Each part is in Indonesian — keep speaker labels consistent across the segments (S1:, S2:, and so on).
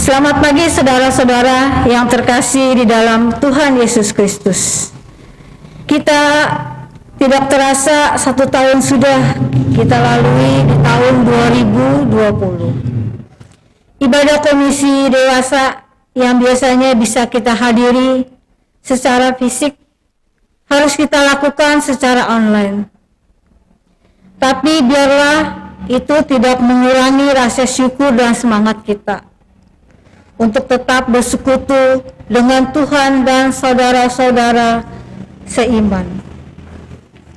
S1: Selamat pagi saudara-saudara yang terkasih di dalam Tuhan Yesus Kristus. Kita tidak terasa 1 tahun sudah kita lalui di tahun 2020. Ibadah komisi dewasa yang biasanya bisa kita hadiri secara fisik harus kita lakukan secara online. Tapi biarlah itu tidak mengurangi rasa syukur dan semangat kita untuk tetap bersekutu dengan Tuhan dan saudara-saudara seiman.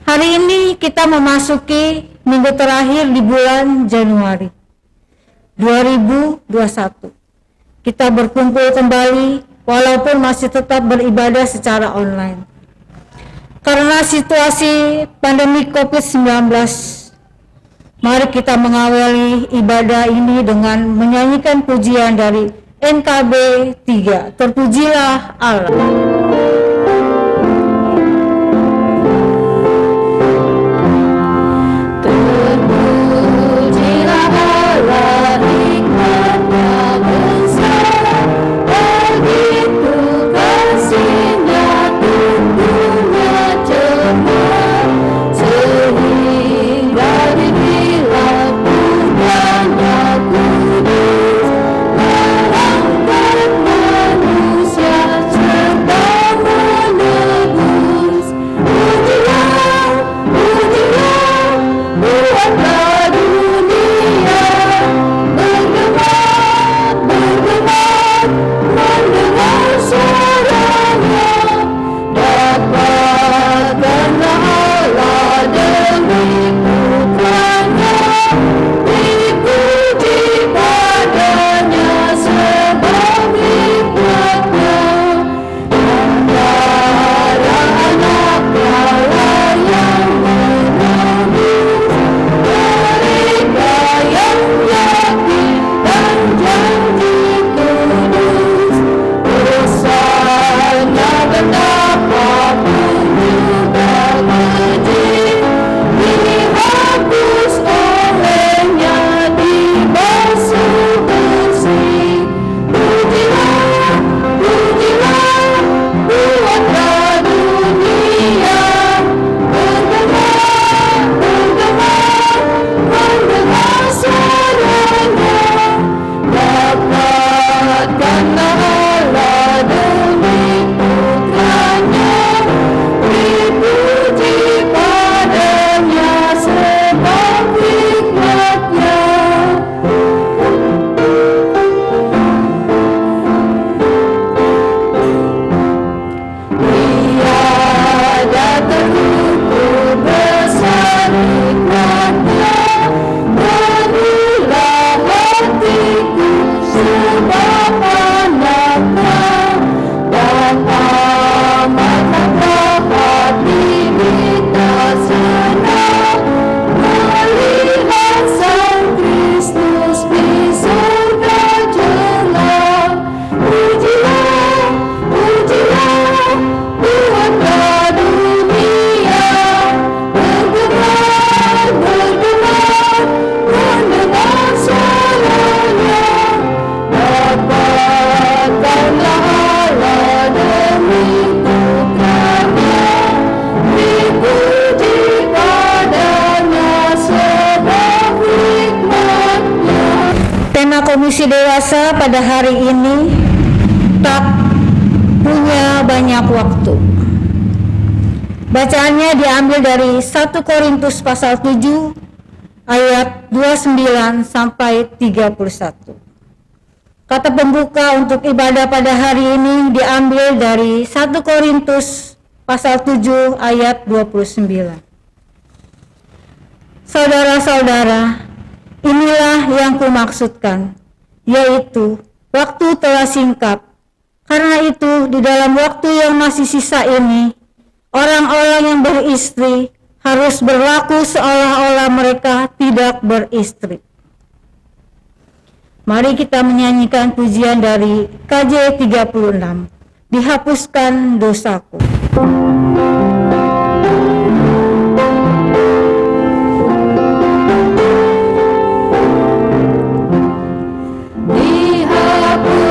S1: Hari ini kita memasuki minggu terakhir di bulan Januari 2021. Kita berkumpul kembali walaupun masih tetap beribadah secara online. Karena situasi pandemi COVID-19, mari kita mengawali ibadah ini dengan menyanyikan pujian dari NKB 3, Terpujilah Allah. Komisi dewasa pada hari ini tak punya banyak waktu. Bacaannya diambil dari 1 Korintus pasal 7 ayat 29 sampai 31. Kata pembuka untuk ibadah pada hari ini diambil dari 1 Korintus pasal 7 ayat 29. Saudara-saudara, inilah yang kumaksudkan, yaitu waktu telah singkat. Karena itu di dalam waktu yang masih sisa ini, orang-orang yang beristri harus berlaku seolah-olah mereka tidak beristri. Mari kita menyanyikan pujian dari KJ 36, Dihapuskan Dosaku. Dihapuskan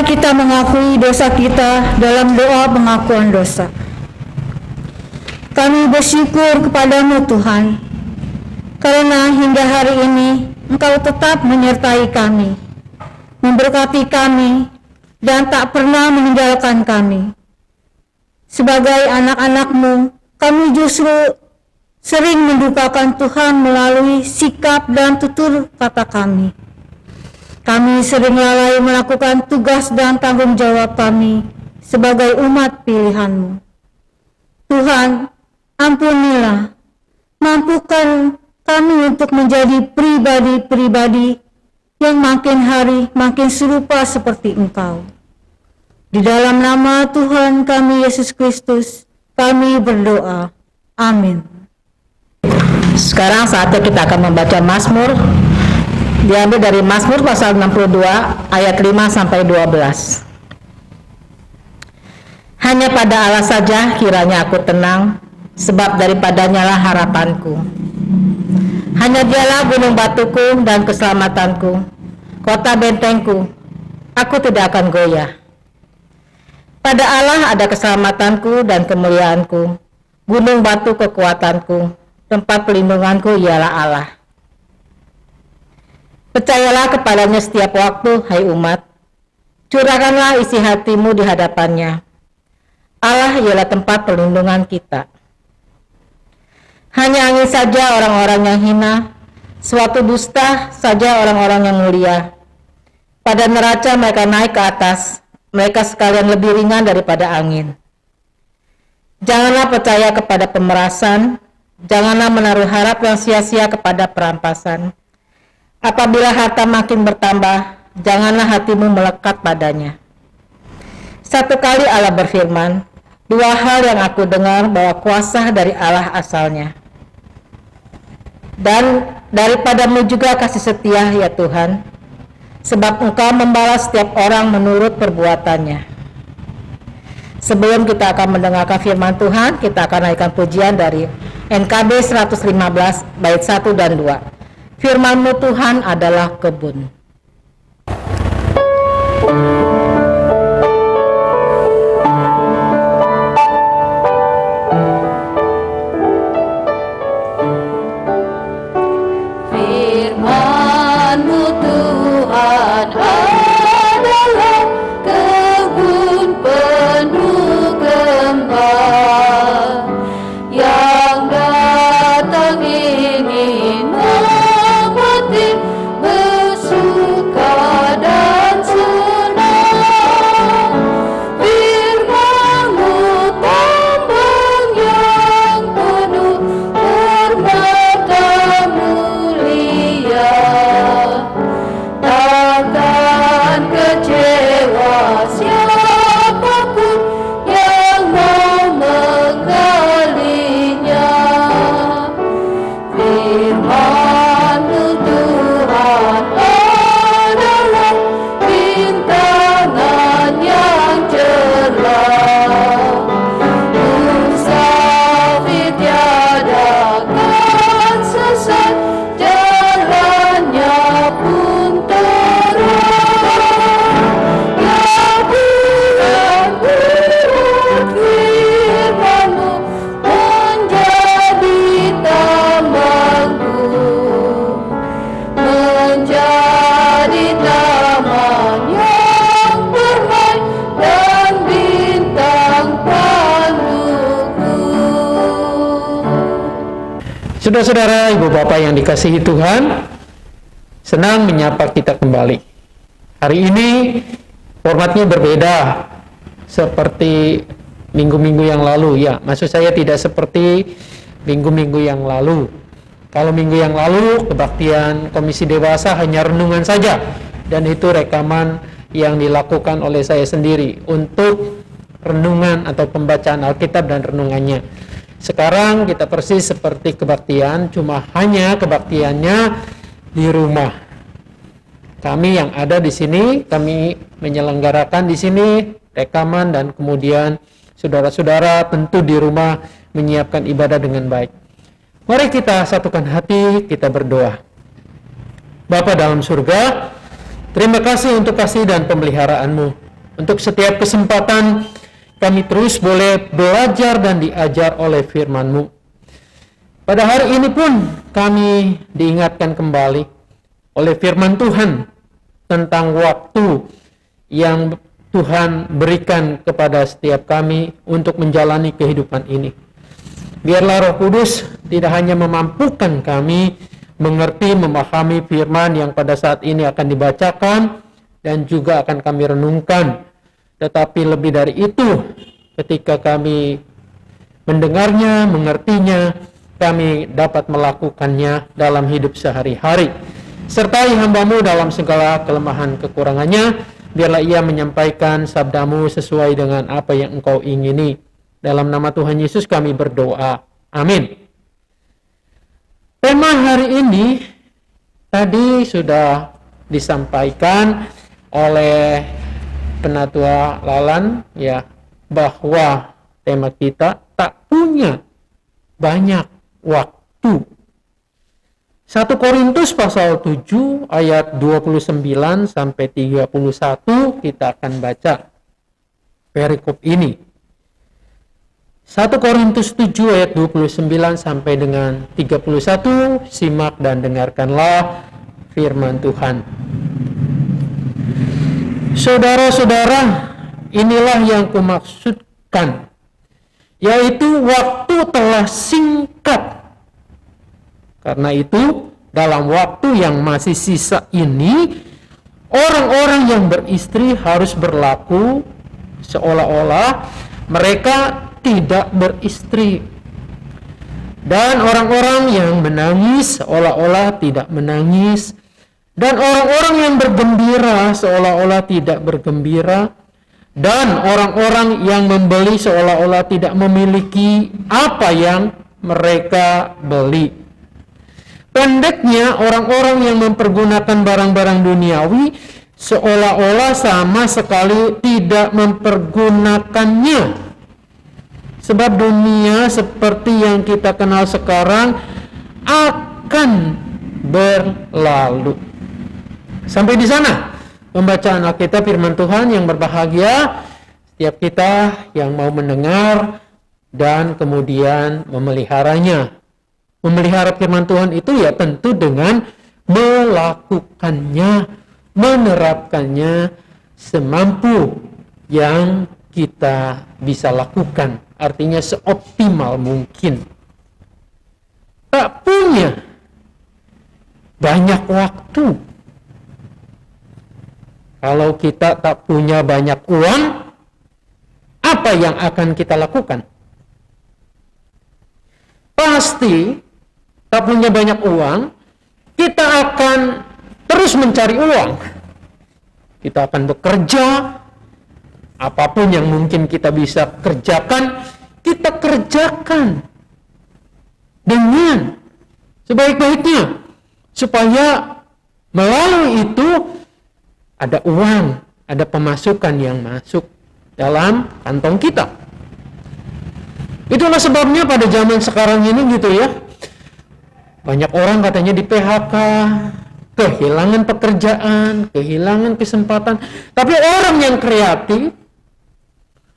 S1: Mari kita mengakui dosa kita dalam doa pengakuan dosa. Kami bersyukur kepadamu Tuhan, karena hingga hari ini Engkau tetap menyertai kami, memberkati kami, dan tak pernah meninggalkan kami. Sebagai anak-anak-Mu, kami justru sering mendukakan Tuhan melalui sikap dan tutur kata kami. Kami sering lalai melakukan tugas dan tanggung jawab kami sebagai umat pilihan-Mu. Tuhan, ampunilah, mampukan kami untuk menjadi pribadi-pribadi yang makin hari makin serupa seperti Engkau. Di dalam nama Tuhan kami Yesus Kristus, kami berdoa. Amin.
S2: Sekarang saatnya kita akan membaca Mazmur, diambil dari Mazmur pasal 62 ayat 5 sampai 12. Hanya pada Allah saja kiranya aku tenang, sebab daripadanya lah harapanku. Hanya Dialah gunung batuku dan keselamatanku, kota bentengku, aku tidak akan goyah. Pada Allah ada keselamatanku dan kemuliaanku, gunung batu kekuatanku, tempat pelindunganku ialah Allah. Percayalah kepadanya setiap waktu, hai umat. Curahkanlah isi hatimu di hadapannya. Allah ialah tempat perlindungan kita. Hanya angin saja orang-orang yang hina, suatu dusta saja orang-orang yang mulia. Pada neraca mereka naik ke atas, mereka sekalian lebih ringan daripada angin. Janganlah percaya kepada pemerasan, janganlah menaruh harap yang sia-sia kepada perampasan. Apabila harta makin bertambah, janganlah hatimu melekat padanya. Satu kali Allah berfirman, dua hal yang aku dengar bahwa kuasa dari Allah asalnya. Dan daripadamu juga kasih setia ya Tuhan, sebab Engkau membalas setiap orang menurut perbuatannya. Sebelum kita akan mendengarkan firman Tuhan, kita akan naikkan pujian dari NKB 115 bait 1 dan 2. Firman-Mu Tuhan adalah kebun.
S3: Firman-Mu Tuhan adalah kebun penuh gembala yang datang ingin memetik bersuka dan senang. Firman-Mu tambang yang penuh permata mulia, takkan kecewa siapapun yang mau menggalinya. Firman-Mu Tuhan adalah bintangan yang cerah, musafir tiada akan sesat, jalannya pun terang. Ya bulan turun firman-Mu menjadi tamanku, menjadi taman yang permai dan bintang panduku.
S4: Saudara-saudara, ibu bapak yang dikasihi Tuhan, senang menyapa kita kembali. Hari ini formatnya berbeda seperti minggu-minggu yang lalu. Ya, maksud saya tidak seperti minggu-minggu yang lalu. Kalau minggu yang lalu kebaktian Komisi Dewasa hanya renungan saja, dan itu rekaman yang dilakukan oleh saya sendiri untuk renungan atau pembacaan Alkitab dan renungannya. Sekarang kita persis seperti kebaktian, cuma hanya kebaktiannya di rumah. Kami yang ada di sini, kami menyelenggarakan di sini rekaman, dan kemudian saudara-saudara tentu di rumah menyiapkan ibadah dengan baik. Mari kita satukan hati, kita berdoa. Bapa dalam surga, terima kasih untuk kasih dan pemeliharaan-Mu. Untuk setiap kesempatan kami terus boleh belajar dan diajar oleh firman-Mu. Pada hari ini pun kami diingatkan kembali oleh firman Tuhan tentang waktu yang Tuhan berikan kepada setiap kami untuk menjalani kehidupan ini. Biarlah Roh Kudus tidak hanya memampukan kami mengerti, memahami firman yang pada saat ini akan dibacakan dan juga akan kami renungkan, tetapi lebih dari itu, ketika kami mendengarnya, mengertinya, kami dapat melakukannya dalam hidup sehari-hari. Sertai hamba-Mu dalam segala kelemahan kekurangannya, biarlah ia menyampaikan sabda-Mu sesuai dengan apa yang Engkau ingini. Dalam nama Tuhan Yesus kami berdoa. Amin. Tema hari ini tadi sudah disampaikan oleh Penatua Lalan, ya, bahwa tema kita tak punya banyak waktu. 1 Korintus pasal 7 ayat 29 sampai 31 kita akan baca perikop ini. 1 Korintus 7 ayat 29 sampai dengan 31, simak dan dengarkanlah firman Tuhan. Saudara-saudara, inilah yang kumaksudkan, yaitu waktu telah singkat. Karena itu, dalam waktu yang masih sisa ini, orang-orang yang beristri harus berlaku seolah-olah mereka tidak beristri. Dan orang-orang yang menangis seolah-olah tidak menangis. Dan orang-orang yang bergembira seolah-olah tidak bergembira. Dan orang-orang yang membeli seolah-olah tidak memiliki apa yang mereka beli. Pendeknya, orang-orang yang mempergunakan barang-barang duniawi seolah-olah sama sekali tidak mempergunakannya. Sebab dunia seperti yang kita kenal sekarang akan berlalu. Sampai di sana pembacaan Alkitab firman Tuhan yang berbahagia setiap kita yang mau mendengar dan kemudian memeliharanya. Memelihara firman Tuhan itu ya tentu dengan melakukannya, menerapkannya semampu yang kita bisa lakukan. Artinya seoptimal mungkin. Tak punya banyak waktu. Kalau kita tak punya banyak uang, apa yang akan kita lakukan? Pasti tak punya banyak uang, kita akan terus mencari uang. Kita akan bekerja, apapun yang mungkin kita bisa kerjakan, kita kerjakan dengan sebaik-baiknya. Supaya melalui itu ada uang, ada pemasukan yang masuk dalam kantong kita. Itulah sebabnya pada zaman sekarang ini gitu ya. Banyak orang katanya di PHK, kehilangan pekerjaan, kehilangan kesempatan. Tapi orang yang kreatif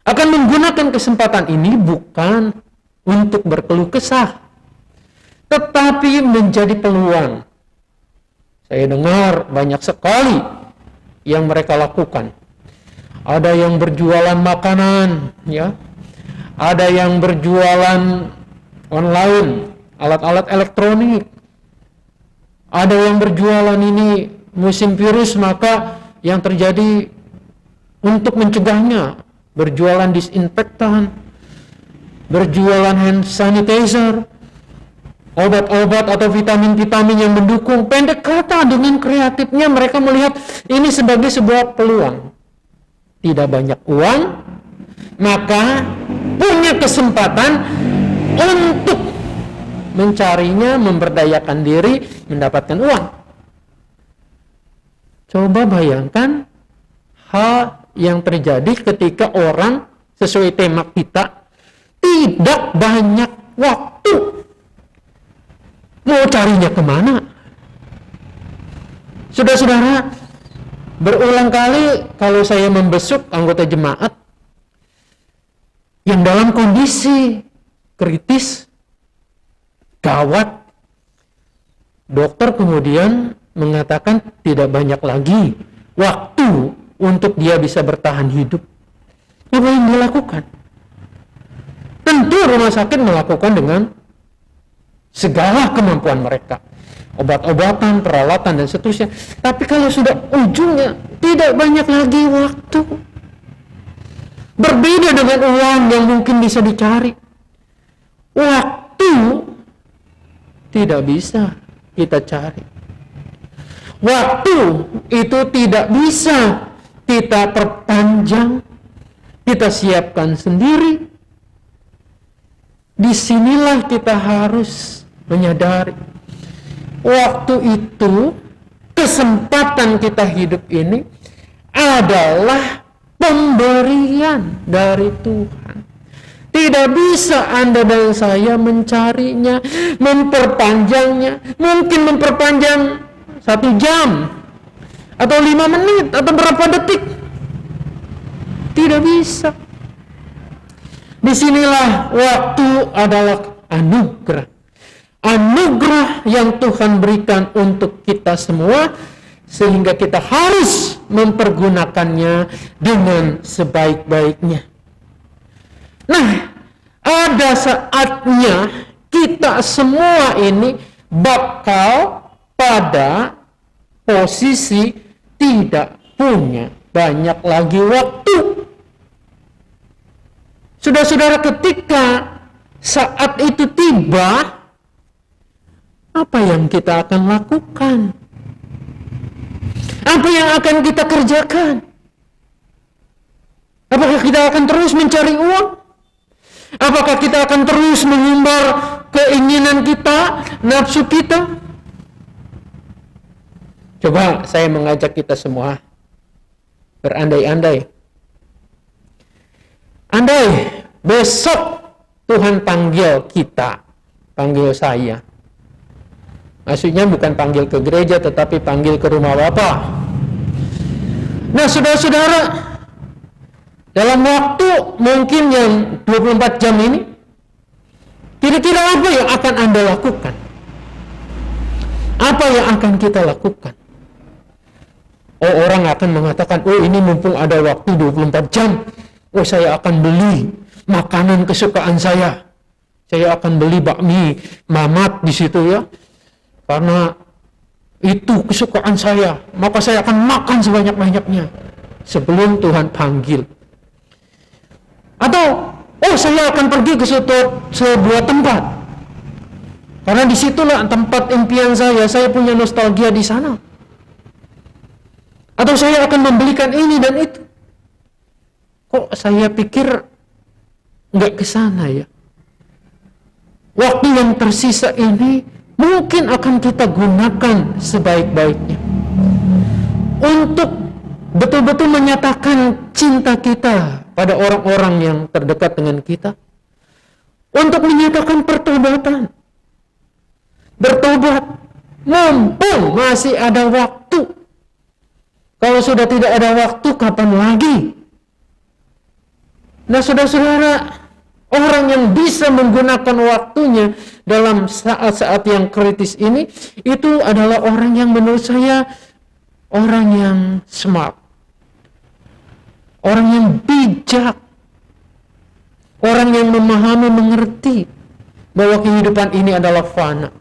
S4: akan menggunakan kesempatan ini bukan untuk berkeluh kesah, tetapi menjadi peluang. Saya dengar banyak sekali yang mereka lakukan. Ada yang berjualan makanan, ya. Ada yang berjualan online, alat-alat elektronik. Ada yang berjualan ini musim virus, maka yang terjadi untuk mencegahnya, berjualan disinfektan, berjualan hand sanitizer, obat-obat atau vitamin-vitamin yang mendukung. Pendek kata, dengan kreatifnya mereka melihat ini sebagai sebuah peluang. Tidak banyak uang, maka punya kesempatan untuk mencarinya, memberdayakan diri, mendapatkan uang. Coba bayangkan hal yang terjadi ketika orang sesuai tema kita tidak banyak waktu. Mau carinya kemana? Saudara-saudara, Berulang kali kalau saya membesuk anggota jemaat yang dalam kondisi kritis, gawat, dokter kemudian mengatakan tidak banyak lagi waktu untuk dia bisa bertahan hidup. Apa yang dilakukan? Tentu rumah sakit melakukan dengan segala kemampuan mereka. Obat-obatan, peralatan, dan seterusnya. Tapi kalau sudah ujungnya, tidak banyak lagi waktu. Berbeda dengan uang yang mungkin bisa dicari. Waktu tidak bisa kita cari. Waktu itu tidak bisa kita perpanjang, kita siapkan sendiri. Disinilah kita harus menyadari waktu itu, kesempatan kita hidup ini adalah pemberian dari Tuhan. Tidak bisa Anda dan saya mencarinya, memperpanjangnya. Mungkin memperpanjang 1 jam atau 5 menit atau berapa detik. Tidak bisa. Disinilah waktu adalah anugerah. Anugerah yang Tuhan berikan untuk kita semua, sehingga kita harus mempergunakannya dengan sebaik-baiknya. Nah, ada saatnya kita semua ini bakal pada posisi tidak punya banyak lagi waktu. Saudara-saudara, ketika saat itu tiba, apa yang kita akan lakukan? Apa yang akan kita kerjakan? Apakah kita akan terus mencari uang? Apakah kita akan terus mengumbar keinginan kita, nafsu kita? Coba saya mengajak kita semua berandai-andai. Andai besok Tuhan panggil kita, panggil saya. Maksudnya bukan panggil ke gereja, tetapi panggil ke rumah Bapa. Nah, saudara-saudara, dalam waktu mungkin yang 24 jam ini, kira-kira apa yang akan Anda lakukan? Apa yang akan kita lakukan? Oh, orang akan mengatakan, oh ini mumpung ada waktu 24 jam, oh saya akan beli makanan kesukaan saya. Saya akan beli bakmi mamat di situ ya. Karena itu kesukaan saya, maka saya akan makan sebanyak-banyaknya sebelum Tuhan panggil. Atau, oh saya akan pergi ke sebuah tempat. Karena disitulah tempat impian saya punya nostalgia di sana. Atau saya akan membelikan ini dan itu. Kok saya pikir nggak ke sana ya? Waktu yang tersisa ini mungkin akan kita gunakan sebaik-baiknya untuk betul-betul menyatakan cinta kita pada orang-orang yang terdekat dengan kita, untuk menyatakan pertobatan, bertobat mumpung masih ada waktu. Kalau sudah tidak ada waktu, kapan lagi? Nah, saudara-saudara, orang yang bisa menggunakan waktunya dalam saat-saat yang kritis ini, itu adalah orang yang menurut saya orang yang smart, orang yang bijak, orang yang memahami, mengerti bahwa kehidupan ini adalah fana.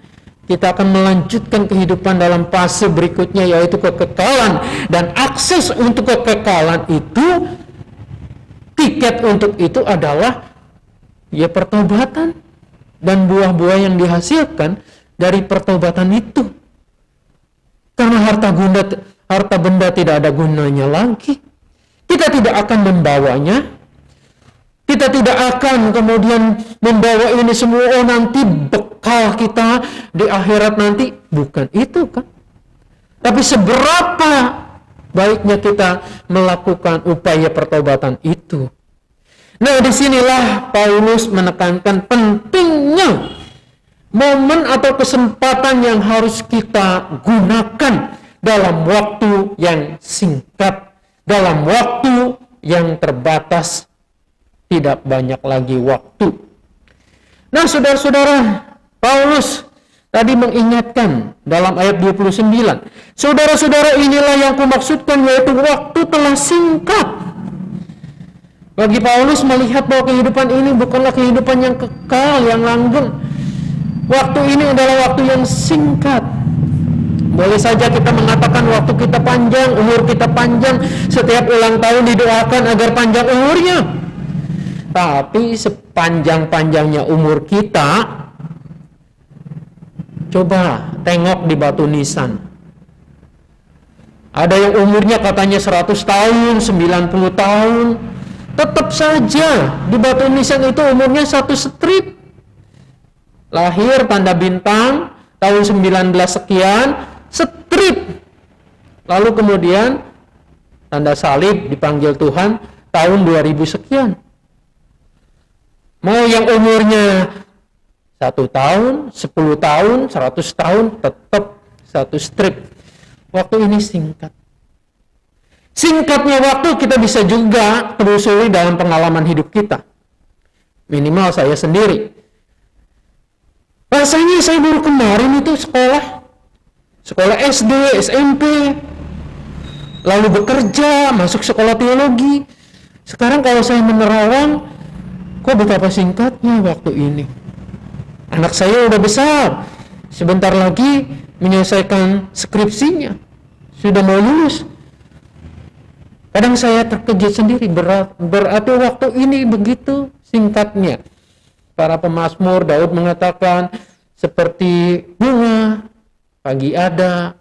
S4: Kita akan melanjutkan kehidupan dalam fase berikutnya, yaitu kekekalan, dan akses untuk kekekalan itu, tiket untuk itu adalah ya pertobatan dan buah-buah yang dihasilkan dari pertobatan itu. Karena harta benda tidak ada gunanya lagi. Kita tidak akan membawanya. Kita tidak akan kemudian membawa ini semua, nanti bekal kita di akhirat nanti. Bukan itu kan. Tapi seberapa baiknya kita melakukan upaya pertobatan itu. Nah, disinilah Paulus menekankan pentingnya momen atau kesempatan yang harus kita gunakan dalam waktu yang singkat, dalam waktu yang terbatas, tidak banyak lagi waktu. Nah, saudara-saudara, Paulus tadi mengingatkan dalam ayat 29, saudara-saudara, inilah yang kumaksudkan, yaitu waktu telah singkat. Bagi Paulus melihat bahwa kehidupan ini bukanlah kehidupan yang kekal, yang langgeng. Waktu ini adalah waktu yang singkat. Boleh saja kita mengatakan waktu kita panjang, umur kita panjang, setiap ulang tahun didoakan agar panjang umurnya. Tapi sepanjang-panjangnya umur kita, coba tengok di batu nisan. Ada yang umurnya katanya 100 tahun, 90 tahun. Tetap saja di batu nisan itu umurnya 1 strip. Lahir tanda bintang tahun 19 sekian, strip. Lalu kemudian tanda salib dipanggil Tuhan tahun 2000 sekian. Mau yang umurnya 1 tahun, 10 tahun, 100 tahun, tetap 1 strip. Waktu ini singkat. Singkatnya waktu kita bisa juga telusuri dalam pengalaman hidup kita. Minimal saya sendiri. Rasanya saya baru kemarin itu sekolah SD, SMP, lalu bekerja, masuk sekolah teologi. Sekarang kalau saya menerawang, kok betapa singkatnya waktu ini. Anak saya udah besar, sebentar lagi menyelesaikan skripsinya, sudah mau lulus. Kadang saya terkejut sendiri, berarti waktu ini begitu singkatnya. Para pemazmur, Daud mengatakan, seperti bunga, pagi ada,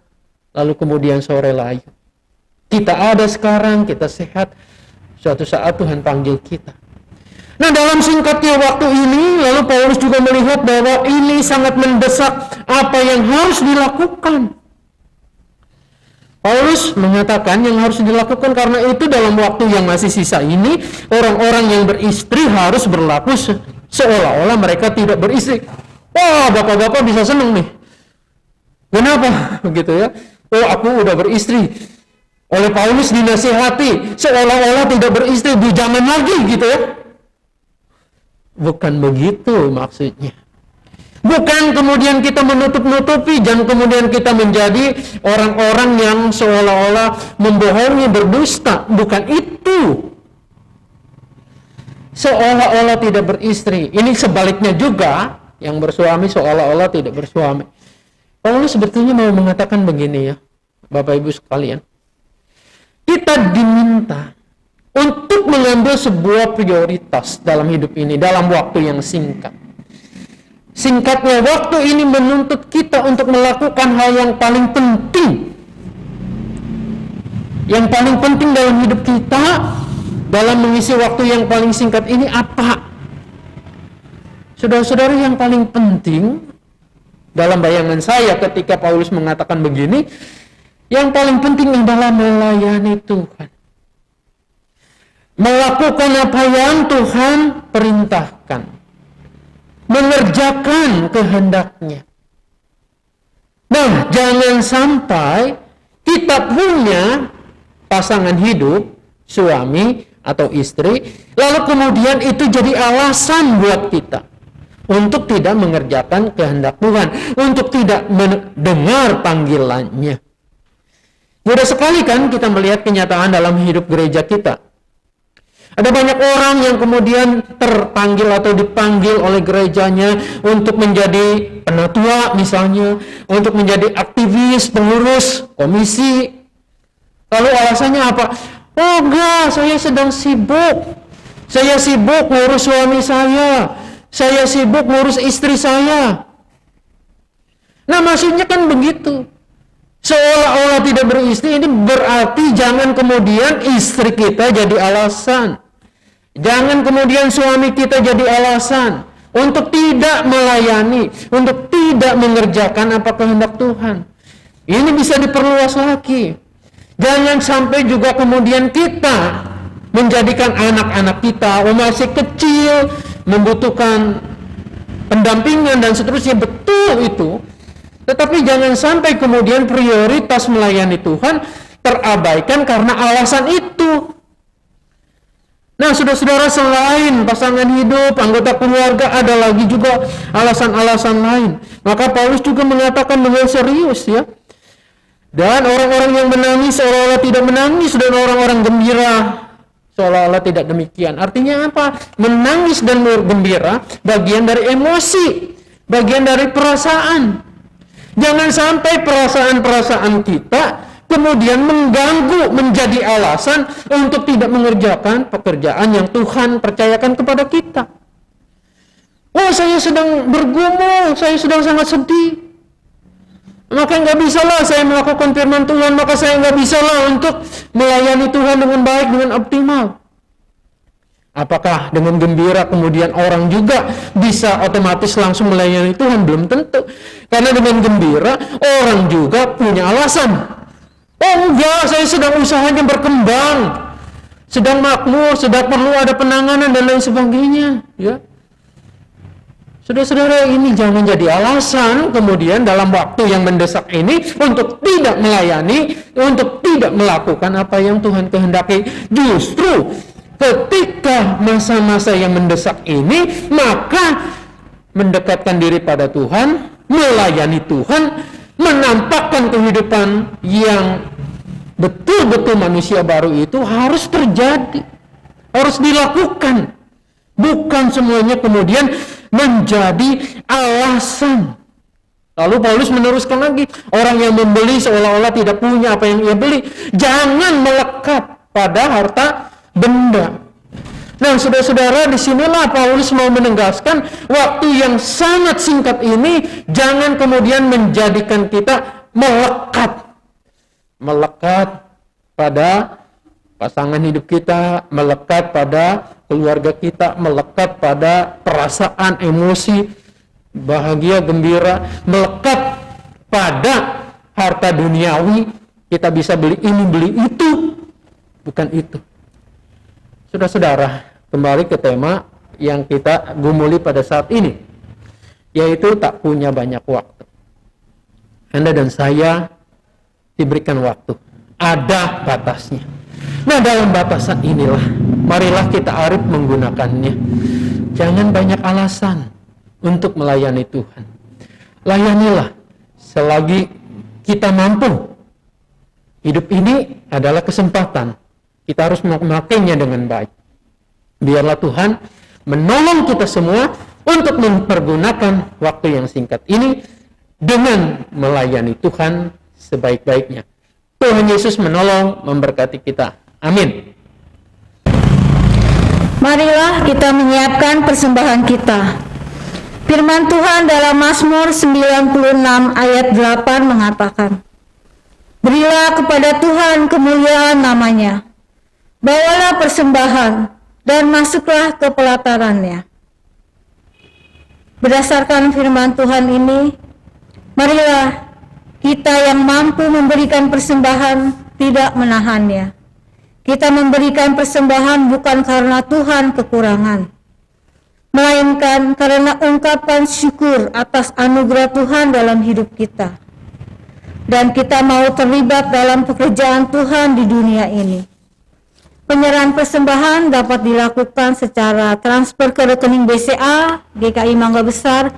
S4: lalu kemudian sore layu. Kita ada sekarang, kita sehat, suatu saat Tuhan panggil kita. Nah, dalam singkatnya waktu ini, lalu Paulus juga melihat bahwa ini sangat mendesak apa yang harus dilakukan. Paulus mengatakan yang harus dilakukan, karena itu dalam waktu yang masih sisa ini, orang-orang yang beristri harus berlaku seolah-olah mereka tidak beristri. Wah, bapak-bapak bisa senang nih. Kenapa? Begitu ya. Oh, aku udah beristri. Oleh Paulus dinasihati, seolah-olah tidak beristri, bujangan lagi gitu ya. Bukan begitu maksudnya. Bukan kemudian kita menutup-nutupi, dan kemudian kita menjadi orang-orang yang seolah-olah membohongi, berdusta. Bukan itu. Seolah-olah tidak beristri. Ini sebaliknya juga, yang bersuami seolah-olah tidak bersuami. Paulus sebetulnya mau mengatakan begini ya, Bapak Ibu sekalian. Kita diminta untuk mengambil sebuah prioritas dalam hidup ini, dalam waktu yang singkat. Singkatnya waktu ini menuntut kita untuk melakukan hal yang paling penting. Yang paling penting dalam hidup kita, dalam mengisi waktu yang paling singkat ini apa? Saudara-saudara, yang paling penting dalam bayangan saya ketika Paulus mengatakan begini, yang paling penting adalah melayani Tuhan. Melakukan apa yang Tuhan perintahkan. Mengerjakan kehendaknya. Nah, jangan sampai kita punya pasangan hidup, suami atau istri, lalu kemudian itu jadi alasan buat kita untuk tidak mengerjakan kehendak Tuhan, untuk tidak mendengar panggilannya. Mudah sekali kan kita melihat kenyataan dalam hidup gereja kita. Ada banyak orang yang kemudian terpanggil atau dipanggil oleh gerejanya untuk menjadi penatua misalnya, untuk menjadi aktivis, pengurus, komisi. Lalu alasannya apa? Oh enggak, saya sedang sibuk. Saya sibuk ngurus suami saya. Saya sibuk ngurus istri saya. Nah, maksudnya kan begitu. Seolah-olah tidak beristri, ini berarti jangan kemudian istri kita jadi alasan. Jangan kemudian suami kita jadi alasan untuk tidak melayani, untuk tidak mengerjakan apa kehendak Tuhan. Ini bisa diperluas lagi. Jangan sampai juga kemudian kita menjadikan anak-anak kita masih kecil, membutuhkan pendampingan dan seterusnya, betul itu. Tetapi jangan sampai kemudian prioritas melayani Tuhan terabaikan karena alasan itu. Nah, saudara-saudara, selain pasangan hidup, anggota keluarga, ada lagi juga alasan-alasan lain. Maka Paulus juga mengatakan dengan serius ya. Dan orang-orang yang menangis seolah-olah tidak menangis, dan orang-orang gembira seolah-olah tidak demikian. Artinya apa? Menangis dan bergembira bagian dari emosi, bagian dari perasaan. Jangan sampai perasaan-perasaan kita kemudian mengganggu, menjadi alasan untuk tidak mengerjakan pekerjaan yang Tuhan percayakan kepada kita. Oh, saya sedang bergumul, saya sedang sangat sedih. Maka nggak bisalah saya melakukan firman Tuhan, maka saya nggak bisalah untuk melayani Tuhan dengan baik, dengan optimal. Apakah dengan gembira kemudian orang juga bisa otomatis langsung melayani Tuhan? Belum tentu. Karena dengan gembira orang juga punya alasan. Oh enggak, saya sedang usahanya berkembang, sedang makmur, sedang perlu ada penanganan dan lain sebagainya. Ya, saudara-saudara, ini jangan jadi alasan kemudian dalam waktu yang mendesak ini untuk tidak melayani, untuk tidak melakukan apa yang Tuhan kehendaki. Justru ketika masa-masa yang mendesak ini, maka mendekatkan diri pada Tuhan, melayani Tuhan, menampakkan kehidupan yang betul-betul manusia baru itu harus terjadi, harus dilakukan. Bukan semuanya kemudian menjadi alasan. Lalu Paulus meneruskan lagi, orang yang membeli seolah-olah tidak punya apa yang ia beli. Jangan melekat pada harta benda. Nah, saudara-saudara, disinilah Paulus mau menegaskan waktu yang sangat singkat ini jangan kemudian menjadikan kita melekat pada pasangan hidup kita, melekat pada keluarga kita, melekat pada perasaan, emosi, bahagia, gembira, melekat pada harta duniawi. Kita bisa beli ini, beli itu. Bukan itu. Saudara-saudara, kembali ke tema yang kita gumuli pada saat ini, yaitu tak punya banyak waktu. Anda dan saya diberikan waktu, ada batasnya. Nah, dalam batasan inilah marilah kita arif menggunakannya. Jangan banyak alasan untuk melayani Tuhan. Layanilah selagi kita mampu. Hidup ini adalah kesempatan, kita harus memakainya dengan baik. Biarlah Tuhan menolong kita semua untuk mempergunakan waktu yang singkat ini dengan melayani Tuhan sebaik-baiknya. Tuhan Yesus menolong, memberkati kita. Amin.
S1: Marilah kita menyiapkan persembahan kita. Firman Tuhan dalam Mazmur 96 ayat 8 mengatakan, berilah kepada Tuhan kemuliaan namanya, bawalah persembahan dan masuklah ke pelatarannya. Berdasarkan firman Tuhan ini, marilah kita yang mampu memberikan persembahan tidak menahannya. Kita memberikan persembahan bukan karena Tuhan kekurangan, melainkan karena ungkapan syukur atas anugerah Tuhan dalam hidup kita. Dan kita mau terlibat dalam pekerjaan Tuhan di dunia ini. Penyerahan persembahan dapat dilakukan secara transfer ke rekening BCA GKI Mangga Besar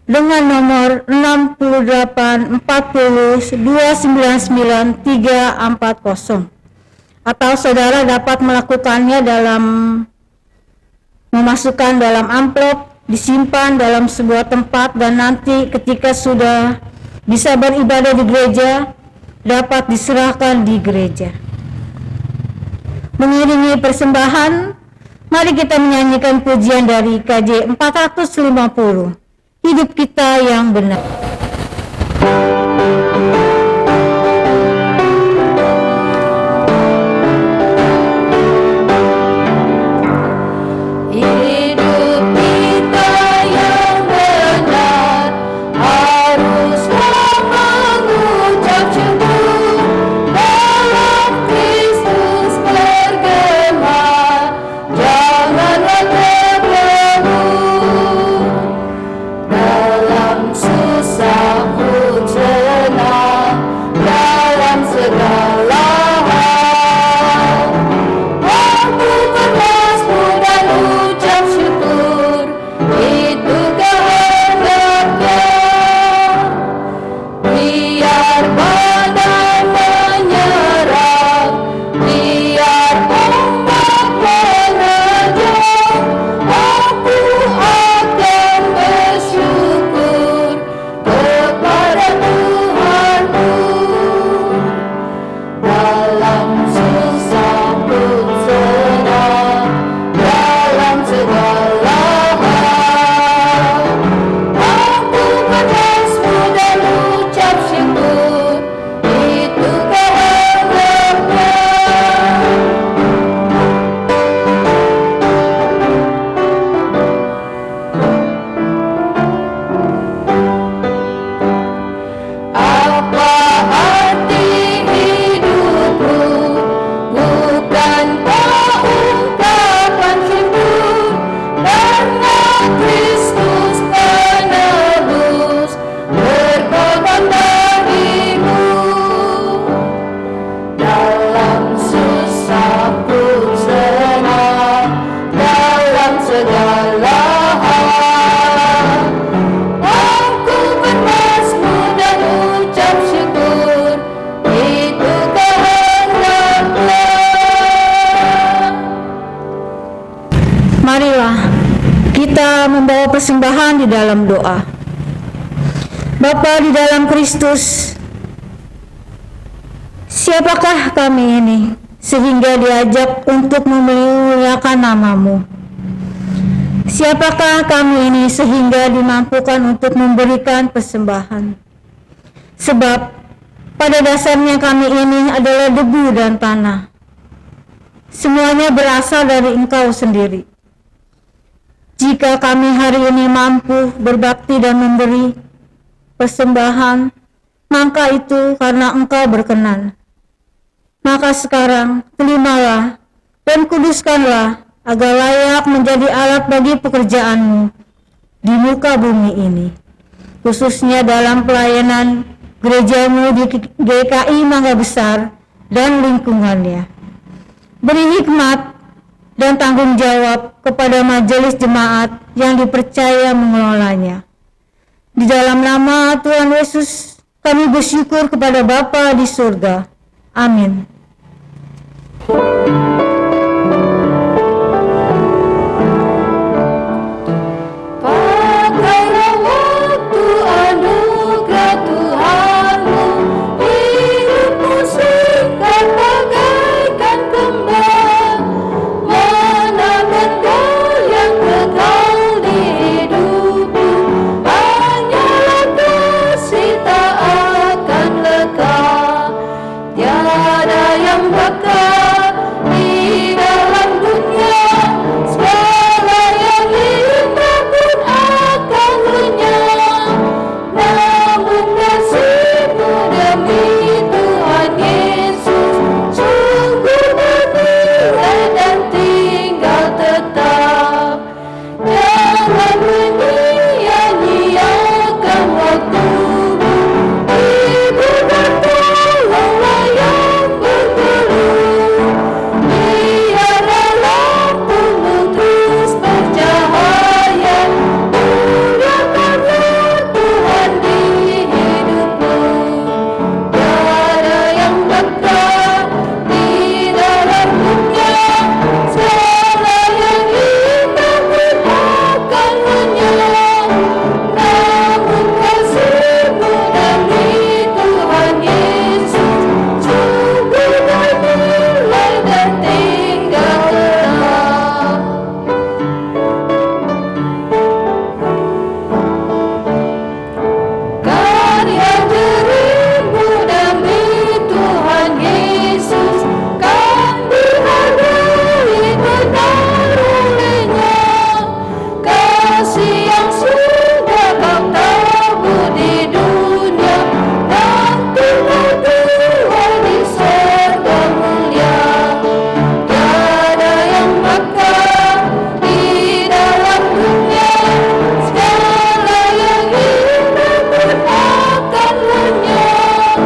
S1: dengan nomor 6840299340, atau saudara dapat melakukannya dalam memasukkan dalam amplop, disimpan dalam sebuah tempat, dan nanti ketika sudah bisa beribadah di gereja dapat diserahkan di gereja. Mengiringi persembahan, mari kita menyanyikan pujian dari KJ 450, Hidup Kita Yang Benar.
S3: Hidup kita yang benar haruslah mengucap syukur, dalam Kristus bergema, janganlah terbelenggu. Dalam susah pun
S1: berdoa. Bapa di dalam Kristus, siapakah kami ini sehingga diajak untuk memuliakan nama-Mu? Siapakah kami ini sehingga dimampukan untuk memberikan persembahan? Sebab pada dasarnya kami ini adalah debu dan tanah. Semuanya berasal dari Engkau sendiri. Jika kami hari ini mampu berbakti dan memberi persembahan, maka itu karena Engkau berkenan. Maka sekarang terimalah dan kuduskanlah agar layak menjadi alat bagi pekerjaan-Mu di muka bumi ini, khususnya dalam pelayanan gereja-Mu di GKI Mangga Besar dan lingkungannya. Beri hikmat dan tanggung jawab kepada majelis jemaat yang dipercaya mengelolanya. Di dalam nama Tuhan Yesus, kami bersyukur kepada Bapa di surga. Amin.
S3: Pakailah waktu anugerah Tuhanmu, hidupmu singkat bagaikan kembang, menanam yang kekal di hidupmu, hanyalah kasih tak akan lekang, tiada yang bakal di dalam dunia, segala yang indah pun akan lenyap, namun kasih-Mu demi Tuhan Yesus sungguh bernilai dan tinggal tetap. Jangan menyia-nyiakan waktu-Mu, hibur dan tolonglah yang bergelut. Biarlah lampu-Mu terus bercahaya, muliakanlah Tuhan di hidupmu. Tiada yang bakal di dalam dunia, segala yang indah pun akan lenyap, namun kasih-Mu demi Tuhan Yesus sungguh bernilai dan tinggal tetap. Karya dirimu demi Tuhan Yesus kan dihargai benar olehnya. Kasih yang sudah Kau tabur di dunia, nanti bertuai di surga mulia. Tiada yang bakal di dalam dunia, segala yang indah pun akan lenyap,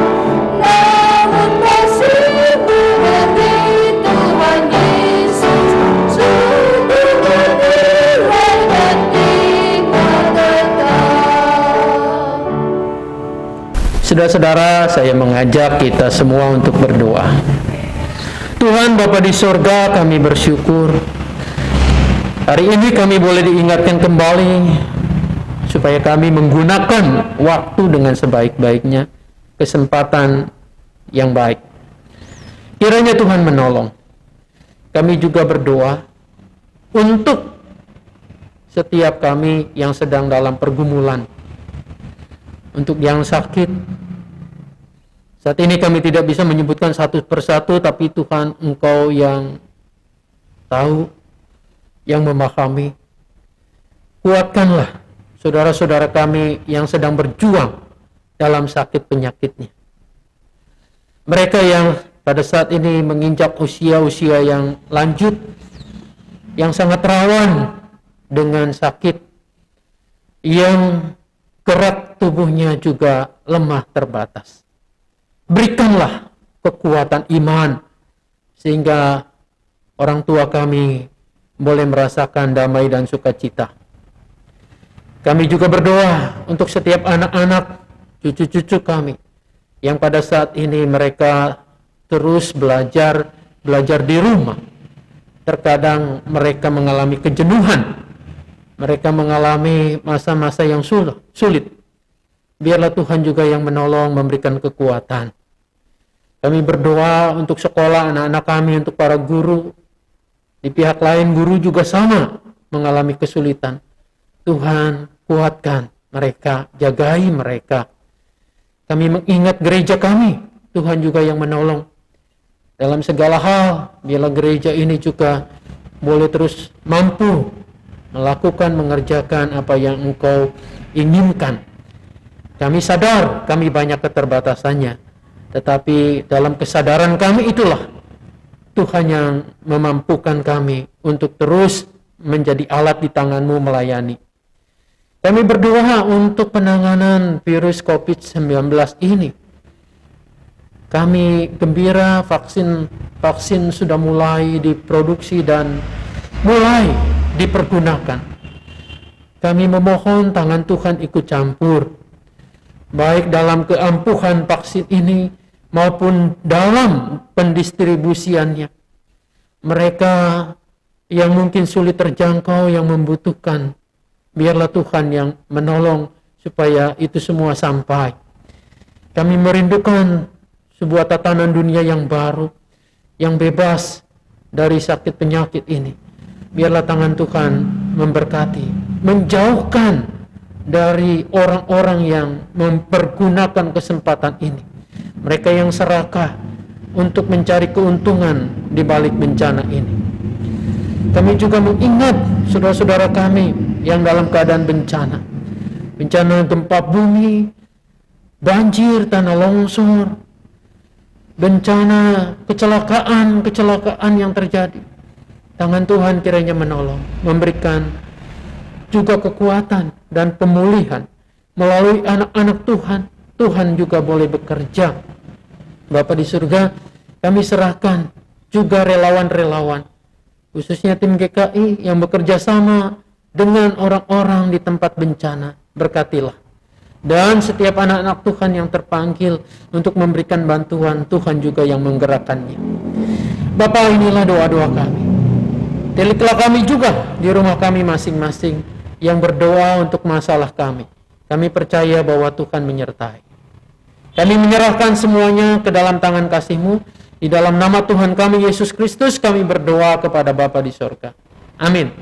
S3: namun kasih-Mu demi Tuhan Yesus sungguh bernilai dan tinggal tetap.
S4: Saudara-saudara, saya mengajak kita semua untuk berdoa. Tuhan Bapa di surga, kami bersyukur hari ini kami boleh diingatkan kembali supaya kami menggunakan waktu dengan sebaik-baiknya, kesempatan yang baik. Kiranya Tuhan menolong. Kami juga berdoa untuk setiap kami yang sedang dalam pergumulan, untuk yang sakit. Saat ini kami tidak bisa menyebutkan satu persatu, tapi Tuhan, Engkau yang tahu, yang memahami. Kuatkanlah saudara-saudara kami yang sedang berjuang dalam sakit penyakitnya. Mereka yang pada saat ini menginjak usia-usia yang lanjut, yang sangat rawan dengan sakit, yang gerak tubuhnya juga lemah terbatas. Berikanlah kekuatan iman sehingga orang tua kami boleh merasakan damai dan sukacita. Kami juga berdoa untuk setiap anak-anak, cucu-cucu kami yang pada saat ini mereka terus belajar di rumah. Terkadang mereka mengalami kejenuhan mereka mengalami masa-masa yang sulit. Biarlah Tuhan juga yang menolong, memberikan kekuatan. Kami berdoa untuk sekolah anak-anak kami, untuk para guru. Di pihak lain guru juga sama mengalami kesulitan. Tuhan, kuatkan mereka, jagai mereka. Kami mengingat gereja kami, Tuhan juga yang menolong. Dalam segala hal, biarlah gereja ini juga boleh terus mampu melakukan, mengerjakan apa yang Engkau inginkan. Kami sadar kami banyak keterbatasannya, tetapi dalam kesadaran kami itulah Tuhan yang memampukan kami untuk terus menjadi alat di tangan-Mu melayani. Kami berdoa untuk penanganan virus COVID-19 ini. Kami gembira vaksin sudah mulai diproduksi dan mulai dipergunakan. Kami memohon tangan Tuhan ikut campur, baik dalam keampuhan vaksin ini maupun dalam pendistribusiannya. Mereka yang mungkin sulit terjangkau, yang membutuhkan, biarlah Tuhan yang menolong supaya itu semua sampai. Kami merindukan sebuah tatanan dunia yang baru, yang bebas dari sakit penyakit ini. Biarlah tangan Tuhan memberkati, menjauhkan dari orang-orang yang mempergunakan kesempatan ini. Mereka yang serakah untuk mencari keuntungan di balik bencana ini. Kami juga mengingat saudara-saudara kami yang dalam keadaan bencana. Bencana gempa bumi, banjir, tanah longsor, bencana, kecelakaan yang terjadi. Tangan Tuhan kiranya menolong, memberikan juga kekuatan dan pemulihan. Melalui anak-anak Tuhan, Tuhan juga boleh bekerja. Bapa di surga, kami serahkan juga relawan-relawan, khususnya tim GKI yang bekerja sama dengan orang-orang di tempat bencana. Berkatilah. Dan setiap anak-anak Tuhan yang terpanggil untuk memberikan bantuan, Tuhan juga yang menggerakkannya. Bapa, inilah doa-doa kami. Tiliklah kami juga di rumah kami masing-masing yang berdoa untuk masalah kami. Kami percaya bahwa Tuhan menyertai. Kami menyerahkan semuanya ke dalam tangan kasih-Mu. Di dalam nama Tuhan kami Yesus Kristus kami berdoa kepada Bapa di surga. Amin.